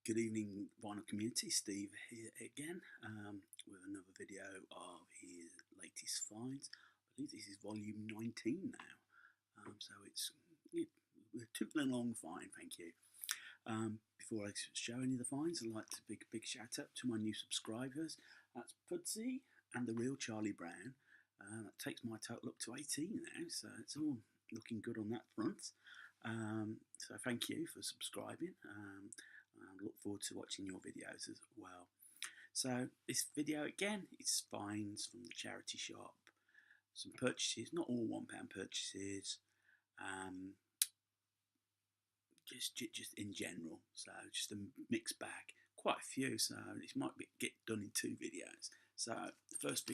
Good evening, vinyl community. Steve here again with another video of his latest finds. I believe this is volume 19 now, so we're tooting along fine, thank you. Before I show any of the finds, I'd like to give a big shout out to my new subscribers. That's Pudsey and the real Charlie Brown. That takes my total up to 18 now, so it's all looking good on that front. So thank you for subscribing. I look forward to watching your videos as well. So this video again is finds from the charity shop. Some purchases, not all £1 purchases, just in general. So just a mixed bag, quite a few. So this might get done in 2 videos. So the first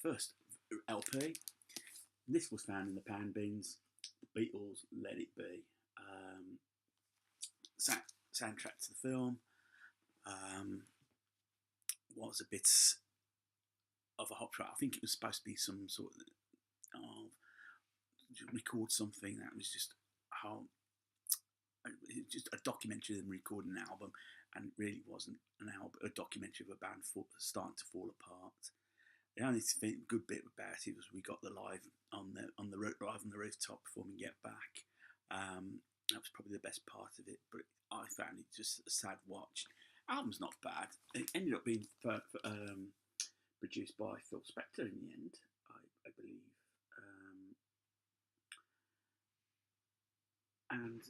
first LP. This was found in the pound bins. The Beatles, Let It Be. Soundtrack to the film. Was a bit of a hot track. I think it was supposed to be some sort of record something that was just just a documentary of them recording an album, and it really wasn't an album, a documentary of a band starting to fall apart. The only good bit about it was we got the live on the rooftop performing Get Back. That was probably the best part of it, but I found it just a sad watch. Album's not bad. It ended up being produced by Phil Spector in the end, I believe. And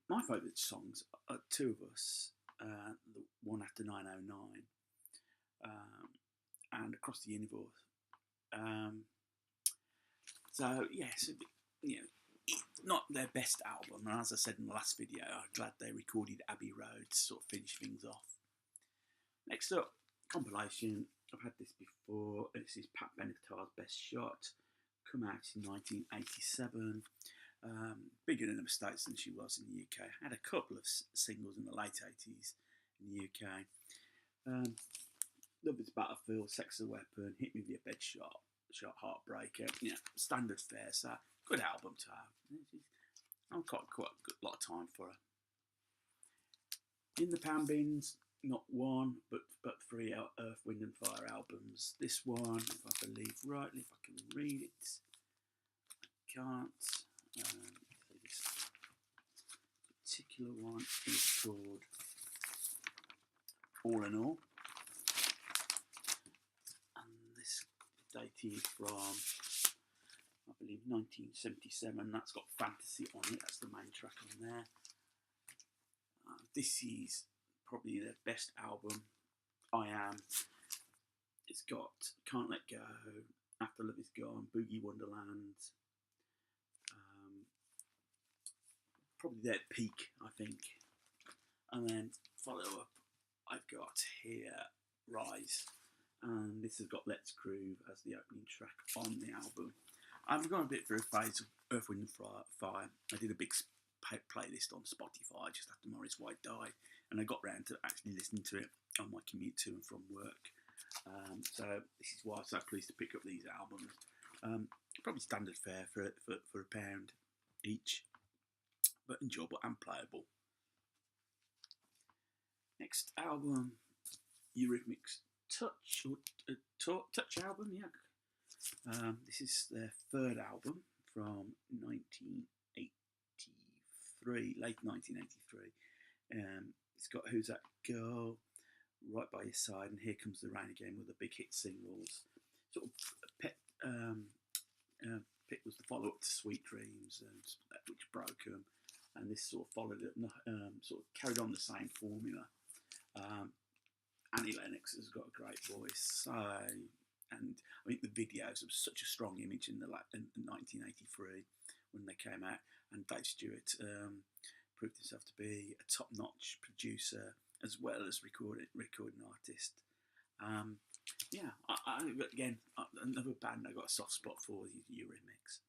my favourite songs are 2 of us, the one after 909. And Across the Universe. So yes, not their best album, and as I said in the last video, I'm glad they recorded Abbey Road to sort of finish things off. Next up, compilation. I've had this before. This is Pat Benatar's Best Shot. Come out in 1987. Bigger in the States than she was in the UK. Had a couple of singles in the late 80s in the UK. Love Is Battlefield, Sex is a Weapon, Hit Me With Your Bed Shot, Heartbreaker, standard fare, so good album to have. I've got quite a good lot of time for her. In the pound bins, not 1, but 3 Earth, Wind and Fire albums. This one, if I believe rightly, if I can read it, I can't. This particular one is called All in All. Dated from, I believe, 1977. That's got Fantasy on it. That's the main track on there. This is probably their best album. I Am. It's got Can't Let Go, After Love Is Gone, Boogie Wonderland. Probably their peak, I think. And then follow up, I've got here Rise. And this has got Let's Groove as the opening track on the album. I've gone a bit through a phase of Earth, Wind and Fire. I did a big playlist on Spotify just after Maurice White died, and I got round to actually listening to it on my commute to and from work. So this is why I'm so pleased to pick up these albums. Probably standard fare for £1 each, but enjoyable and playable. Next album, Eurythmics. Touch album, yeah. This is their 3rd album from 1983, late 1983. It's got Who's That Girl, Right By Your Side, and Here Comes the Rain Again, with the big hit singles. Sort of Pit was the follow-up to Sweet Dreams, which broke them, and this sort of followed it, sort of carried on the same formula. Annie Lennox has got a great voice, and I think the videos have such a strong image in 1983 when they came out, and Dave Stewart proved himself to be a top-notch producer as well as recording artist. Again, another band I got a soft spot for is Eurythmics.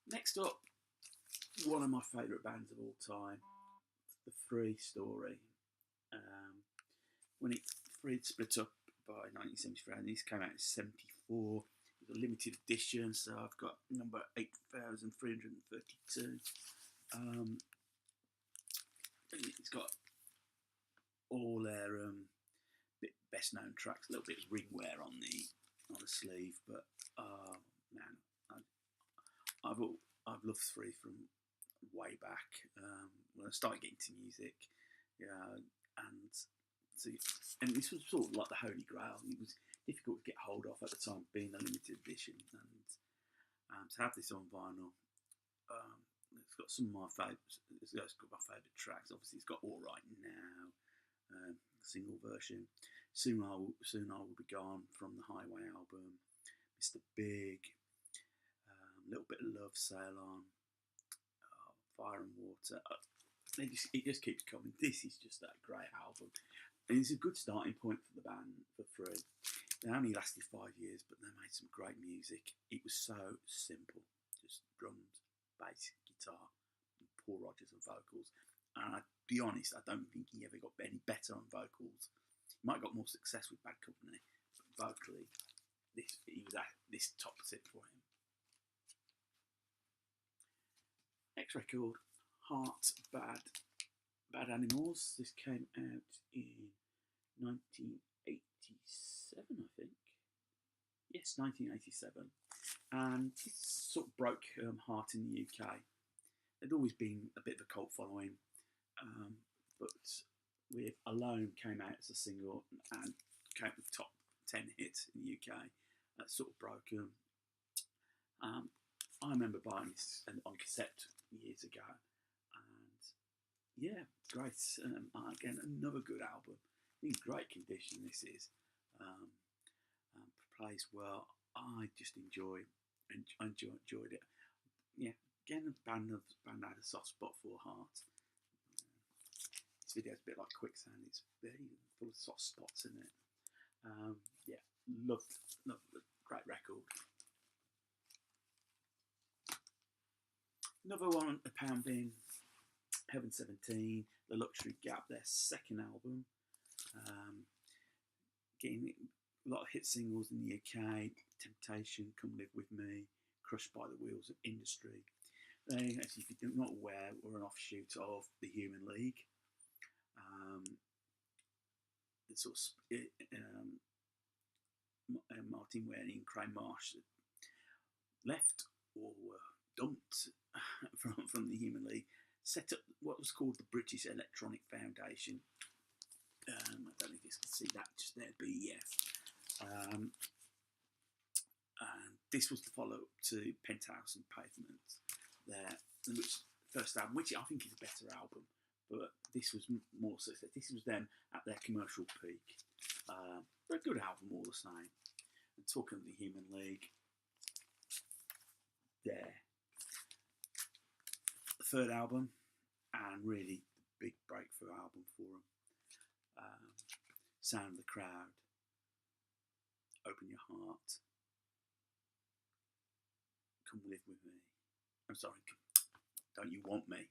Next up, one of my favourite bands of all time, The Free Story. When Free split up by 1973, and this came out in 74. It was a limited edition, so I've got number 8,332. It's got all their best known tracks. A little bit of ring wear on the sleeve, but man, I've loved Three from way back when I started getting to music. Yeah, and this was sort of like the Holy Grail. It was difficult to get hold of at the time, being a limited edition, and to have this on vinyl. It's got some of my favourites. It's got my favourite tracks. Obviously, it's got All Right Now, single version. Soon I Will Be Gone from the Highway album. Mr. Big, Little Bit of Love, Sail On, Fire and Water. It just keeps coming. This is just that great album. And it's a good starting point for the band, for Three. They only lasted 5 years, but they made some great music. It was so simple. Just drums, bass, guitar, and Paul Rodgers and vocals. And I'll be honest, I don't think he ever got any better on vocals. He might have got more success with Bad Company, but vocally, this tops it for him. Next record, Heart Bad Animals. This came out in 1987, I think. Yes, 1987. And this sort of broke Heart in the UK. There'd always been a bit of a cult following, but with Alone came out as a single and came with top 10 hits in the UK. That sort of broke them. I remember buying this on cassette years ago, and yeah, great. Again, another good album. In great condition, this is. Plays well. I just enjoyed it. Yeah, again, the band had a soft spot for Heart. This video's a bit like Quicksand. It's very full of soft spots in it. Yeah, loved the great record. Another one, A Pound Bin, Heaven 17, The Luxury Gap, their second album. Getting a lot of hit singles in the UK, Temptation, Come Live With Me, Crushed by the Wheels of Industry. They, actually, if you're not aware, were an offshoot of the Human League. Martin Waring and Craig Marsh left or were dumped from the Human League, set up what was called the British Electronic Foundation. I don't know if you can see that, just there, BEF. And this was the follow-up to Penthouse and Pavement, their first album, which I think is a better album, but this was more success. This was them at their commercial peak. But a good album all the same. And talking of the Human League, their third album, and really the big breakthrough album for them. Sound of the Crowd, Open Your Heart, Come Live With Me. I'm sorry, Don't You Want Me?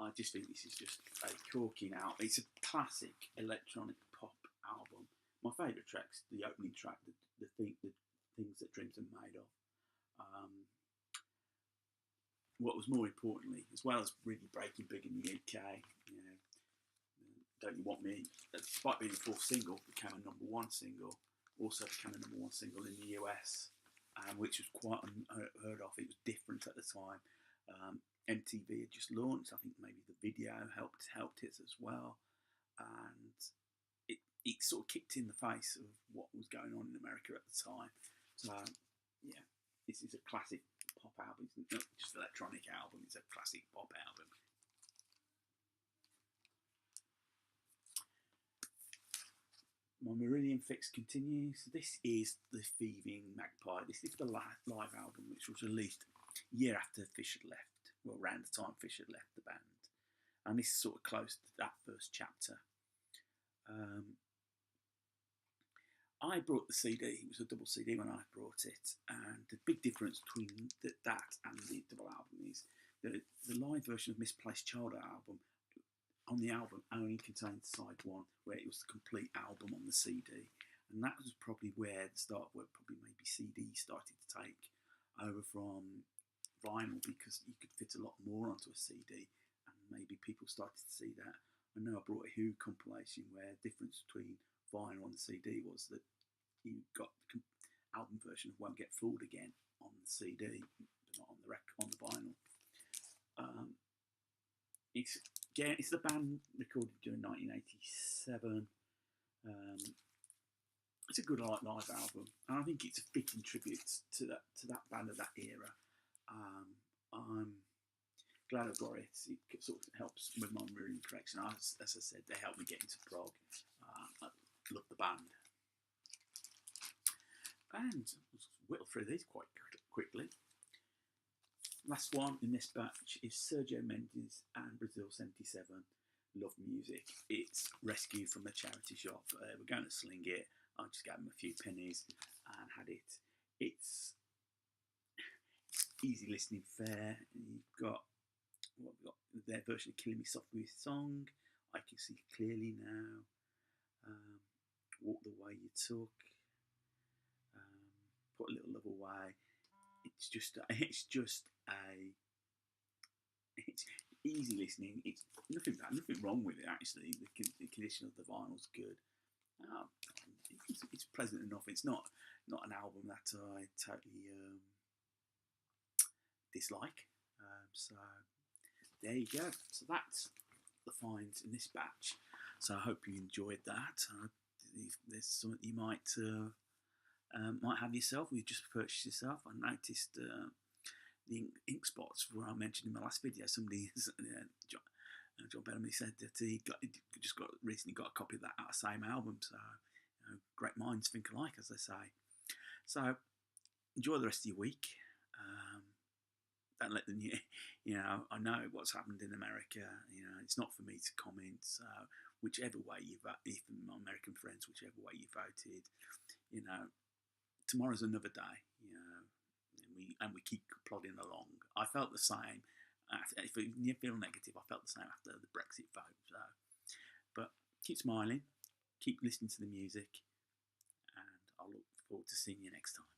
I just think this is just a corking album. It's a classic electronic pop album. My favourite track's the opening track, the Things That Dreams Are Made Of. What was more importantly, as well as really breaking big in the UK, you know, Don't You Want Me, despite being the fourth single, became a number one single. Also became a number one single in the US, which was quite unheard of. It was different at the time. MTV had just launched. I think maybe the video helped it as well, and it sort of kicked in the face of what was going on in America at the time. So yeah, this is a classic pop album. It's not just an electronic album. It's a classic pop album. My Meridian Fix continues. This is the Thieving Magpie. This is the live album, which was released a year after Fish had left. Well, around the time Fish had left the band. And this is sort of close to that first chapter. I brought the CD. It was a double CD when I brought it. And the big difference between that and the double album is that the live version of Misplaced Child album, on the album, only contained side one, where it was the complete album on the CD. and that was probably where the start, where probably maybe CD started to take over from vinyl, because you could fit a lot more onto a CD, and maybe people started to see that. I know I brought a Who compilation where the difference between vinyl and the CD was that you got the album version of Won't Get Fooled Again on the CD, but not on the on the vinyl. It's the band recorded during 1987. It's a good live album, and I think it's a fitting tribute to that band of that era. I'm glad I got it. It sort of helps with my reading collection. As I said, they helped me get into prog. I love the band. And let's whittle through these quite quickly. Last one in this batch is Sergio Mendes and Brazil 77. Love music. It's Rescue from a Charity Shop. We're going to sling it. I just gave them a few pennies and had it. It's easy listening fare. You've got their version of Killing Me Softly with Song. I Can See Clearly Now. Walk the Way You Took. Put a Little Love Away. It's easy listening. It's nothing wrong with it, actually. The condition of the vinyl's good. It's pleasant enough. It's not an album that I totally dislike. So there you go. So that's the finds in this batch. So I hope you enjoyed that. If there's something you might have yourself, you just purchased yourself. I noticed the ink spots where I mentioned in my last video. Somebody, John Bellamy, said that he recently got a copy of that same album. So great minds think alike, as they say. So enjoy the rest of your week. Don't let them, I know what's happened in America. It's not for me to comment. So whichever way you vote, if my American friends, whichever way you voted, tomorrow's another day. And we keep plodding along. I felt the same. If you feel negative, I felt the same after the Brexit vote. So, but keep smiling, keep listening to the music, and I'll look forward to seeing you next time.